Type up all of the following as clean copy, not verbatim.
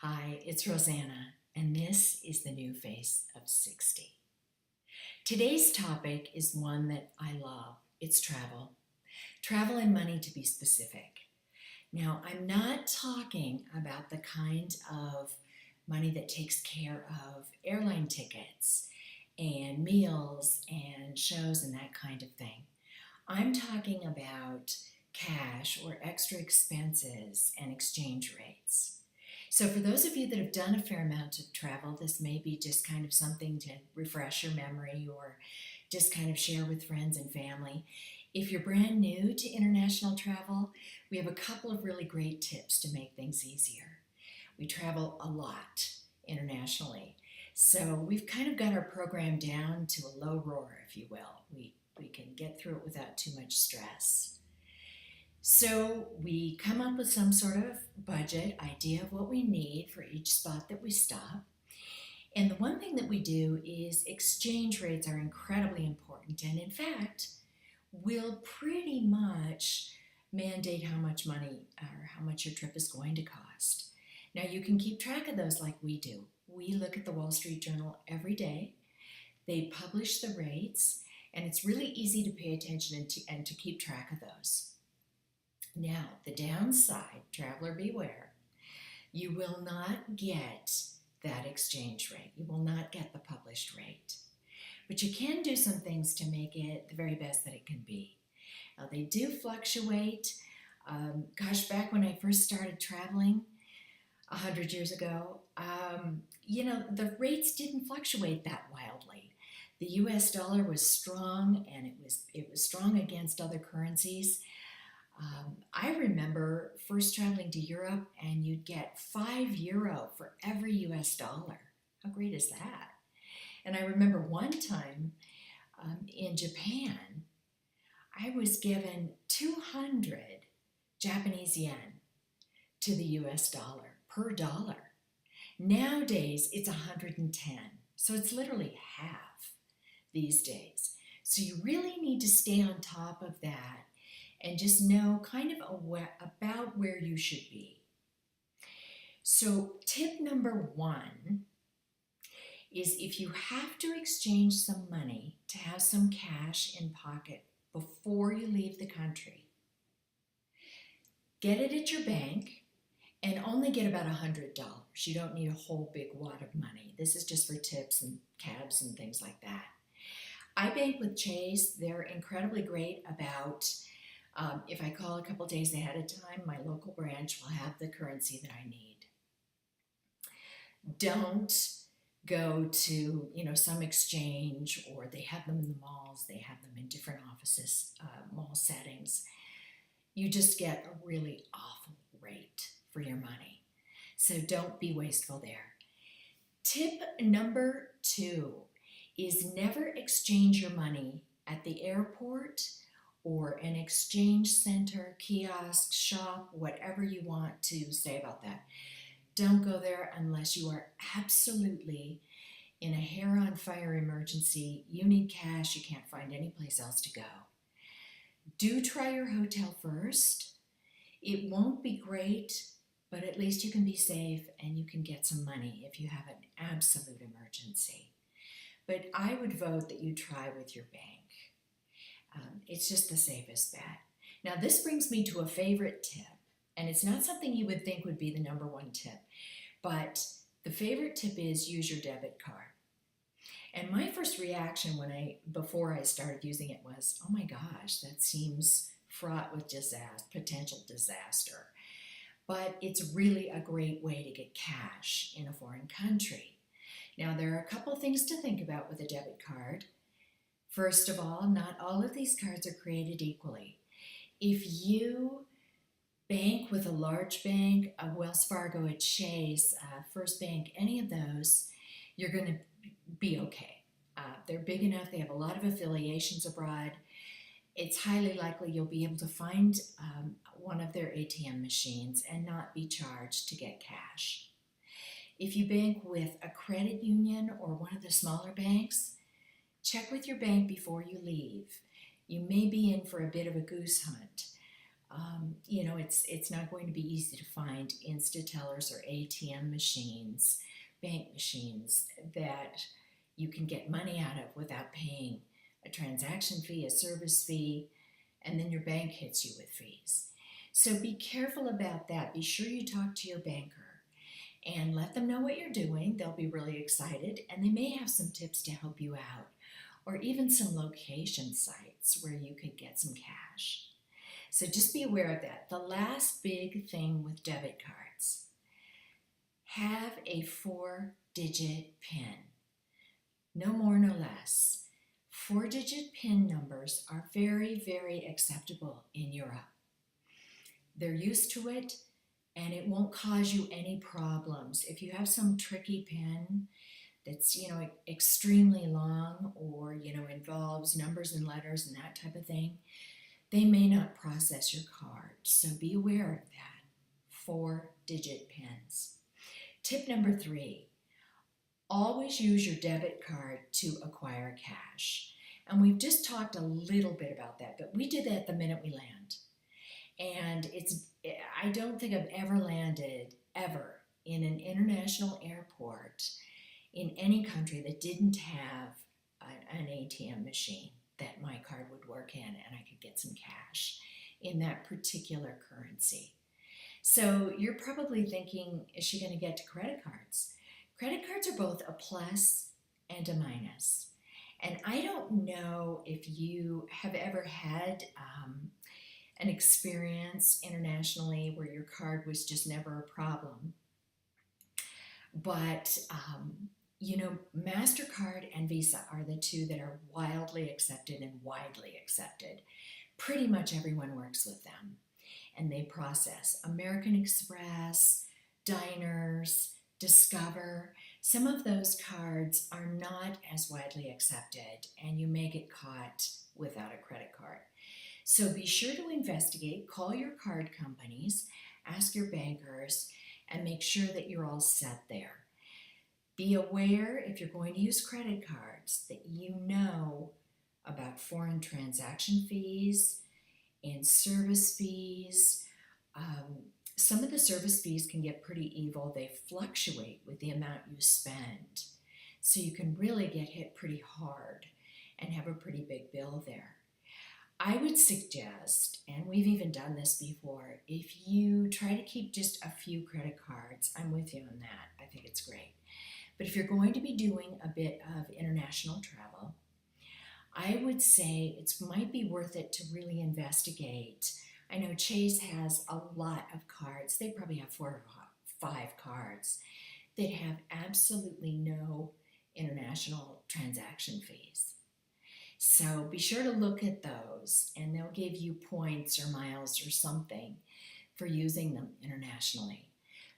Hi, it's Rosanna, and this is the new face of 60. Today's topic is one that I love. It's travel. Travel and money, to be specific. Now, I'm not talking about the kind of money that takes care of airline tickets and meals and shows and that kind of thing. I'm talking about cash or extra expenses and exchange rates. So, for those of you that have done a fair amount of travel, this may be just kind of something to refresh your memory or just kind of share with friends and family. If you're brand new to international travel, we have a couple of really great tips to make things easier. We travel a lot internationally, so we've kind of got our program down to a low roar, if you will. We can get through it without too much stress. So we come up with some sort of budget idea of what we need for each spot that we stop. And the one thing that we do is exchange rates are incredibly important. And in fact, will pretty much mandate how much money or how much your trip is going to cost. Now you can keep track of those like we do. We look at the Wall Street Journal every day. They publish the rates, and it's really easy to pay attention and to keep track of those. Now, the downside, traveler beware, you will not get that exchange rate. You will not get the published rate. But you can do some things to make it the very best that it can be. Now, they do fluctuate. Back when I first started traveling 100 years ago, the rates didn't fluctuate that wildly. The US dollar was strong, and it was strong against other currencies. I remember first traveling to Europe, and you'd get €5 for every US dollar. How great is that? And I remember one time in Japan, I was given 200 Japanese yen to the US dollar per dollar. Nowadays, it's 110. So it's literally half these days. So you really need to stay on top of that and just know kind of about where you should be. So tip number one is if you have to exchange some money to have some cash in pocket before you leave the country, get it at your bank and only get about $100. You don't need a whole big wad of money. This is just for tips and cabs and things like that. I bank with Chase. They're incredibly great about if I call a couple days ahead of time, my local branch will have the currency that I need. Don't go to some exchange, or they have them in the malls, they have them in different offices, mall settings. You just get a really awful rate for your money. So don't be wasteful there. Tip number two is never exchange your money at the airport or an exchange center, kiosk, shop, whatever you want to say about that. Don't go there unless you are absolutely in a hair-on-fire emergency. You need cash. You can't find any place else to go. Do try your hotel first. It won't be great, but at least you can be safe and you can get some money if you have an absolute emergency. But I would vote that you try with your bank. It's just the safest bet. Now, this brings me to a favorite tip, and it's not something you would think would be the number one tip, but the favorite tip is use your debit card. And my first reaction before I started using it was, oh my gosh, that seems fraught with potential disaster. But it's really a great way to get cash in a foreign country. Now, there are a couple of things to think about with a debit card. First of all, not all of these cards are created equally. If you bank with a large bank, a Wells Fargo, a Chase, First Bank, any of those, you're going to be okay. They're big enough. They have a lot of affiliations abroad. It's highly likely you'll be able to find one of their ATM machines and not be charged to get cash. If you bank with a credit union or one of the smaller banks, check with your bank before you leave. You may be in for a bit of a goose hunt. It's not going to be easy to find Insta-tellers or ATM machines, bank machines that you can get money out of without paying a transaction fee, a service fee, and then your bank hits you with fees. So be careful about that. Be sure you talk to your banker and let them know what you're doing. They'll be really excited, and they may have some tips to help you out, or even some location sites where you could get some cash. So just be aware of that. The last big thing with debit cards, have a 4-digit PIN. No more, no less. 4-digit PIN numbers are very, very acceptable in Europe. They're used to it, and it won't cause you any problems. If you have some tricky PIN that's, extremely long, or, involves numbers and letters and that type of thing, they may not process your card. So be aware of that. 4-digit PINs. Tip number 3, always use your debit card to acquire cash. And we've just talked a little bit about that, but we did that the minute we land. And I don't think I've ever landed, ever, in an international airport in any country that didn't have an ATM machine that my card would work in, and I could get some cash in that particular currency. So you're probably thinking, is she going to get to credit cards? Credit cards are both a plus and a minus. And I don't know if you have ever had an experience internationally where your card was just never a problem. But MasterCard and Visa are the two that are wildly accepted and widely accepted. Pretty much everyone works with them, and they process. American Express, Diners, Discover, some of those cards are not as widely accepted, and you may get caught without a credit card. So be sure to investigate, call your card companies, ask your bankers, and make sure that you're all set there. Be aware, if you're going to use credit cards, that you know about foreign transaction fees and service fees. Some of the service fees can get pretty evil. They fluctuate with the amount you spend. So you can really get hit pretty hard and have a pretty big bill there. I would suggest, and we've even done this before, if you try to keep just a few credit cards, I'm with you on that. I think it's great. But if you're going to be doing a bit of international travel, I would say it might be worth it to really investigate. I know Chase has a lot of cards. They probably have 4 or 5 cards that have absolutely no international transaction fees. So be sure to look at those, and they'll give you points or miles or something for using them internationally.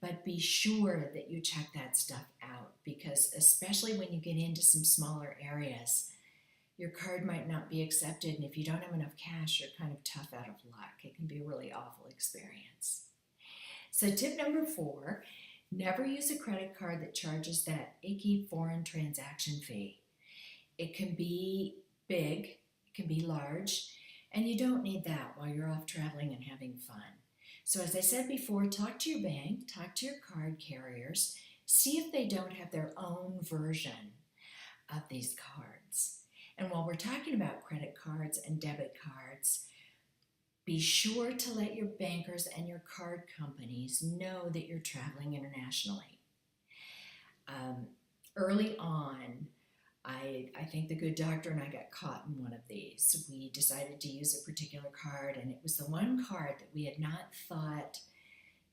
But be sure that you check that stuff out, because especially when you get into some smaller areas, your card might not be accepted, and if you don't have enough cash, you're kind of tough out of luck. It can be a really awful experience. So tip number 4, never use a credit card that charges that icky foreign transaction fee. It can be big, it can be large, and you don't need that while you're off traveling and having fun. So as I said before, talk to your bank, talk to your card carriers, see if they don't have their own version of these cards. And while we're talking about credit cards and debit cards, be sure to let your bankers and your card companies know that you're traveling internationally. Early on, I think the good doctor and I got caught in one of these. We decided to use a particular card, and it was the one card that we had not thought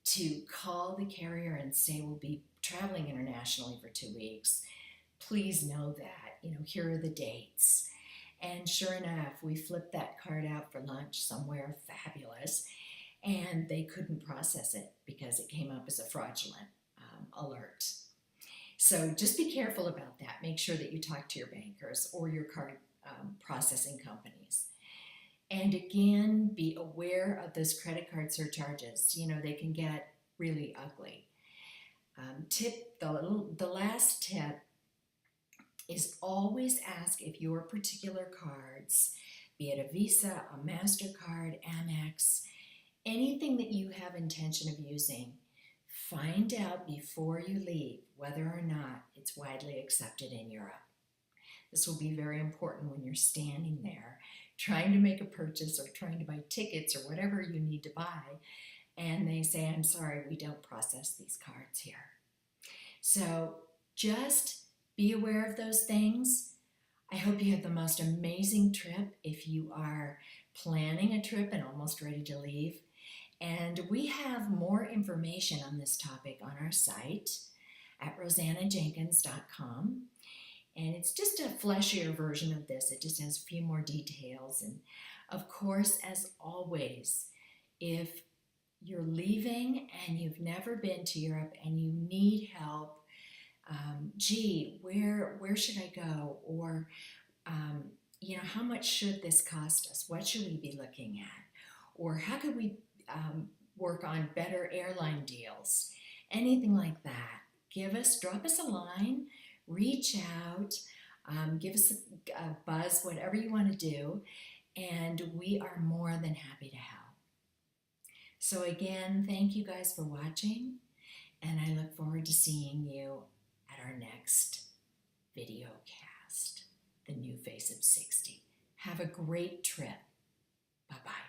to call the carrier and say we'll be traveling internationally for 2 weeks. Please know that, here are the dates. And sure enough, we flipped that card out for lunch somewhere fabulous, and they couldn't process it because it came up as a fraudulent alert. So just be careful about that. Make sure that you talk to your bankers or your card processing companies. And again, be aware of those credit card surcharges. They can get really ugly. The last tip is always ask if your particular cards, be it a Visa, a MasterCard, Amex, anything that you have intention of using, find out before you leave whether or not it's widely accepted in Europe. This will be very important when you're standing there trying to make a purchase or trying to buy tickets or whatever you need to buy, and they say, I'm sorry, we don't process these cards here. So just be aware of those things. I hope you have the most amazing trip if you are planning a trip and almost ready to leave. And we have more information on this topic on our site at rosannajenkins.com. And it's just a fleshier version of this. It just has a few more details. And of course, as always, if you're leaving and you've never been to Europe and you need help, gee, where should I go? Or, how much should this cost us? What should we be looking at? Or how could we work on better airline deals? Anything like that. Drop us a line, reach out, give us a buzz, whatever you want to do, and we are more than happy to help. So again, thank you guys for watching, and I look forward to seeing you at our next video cast, The New Face of 60. Have a great trip. Bye-bye.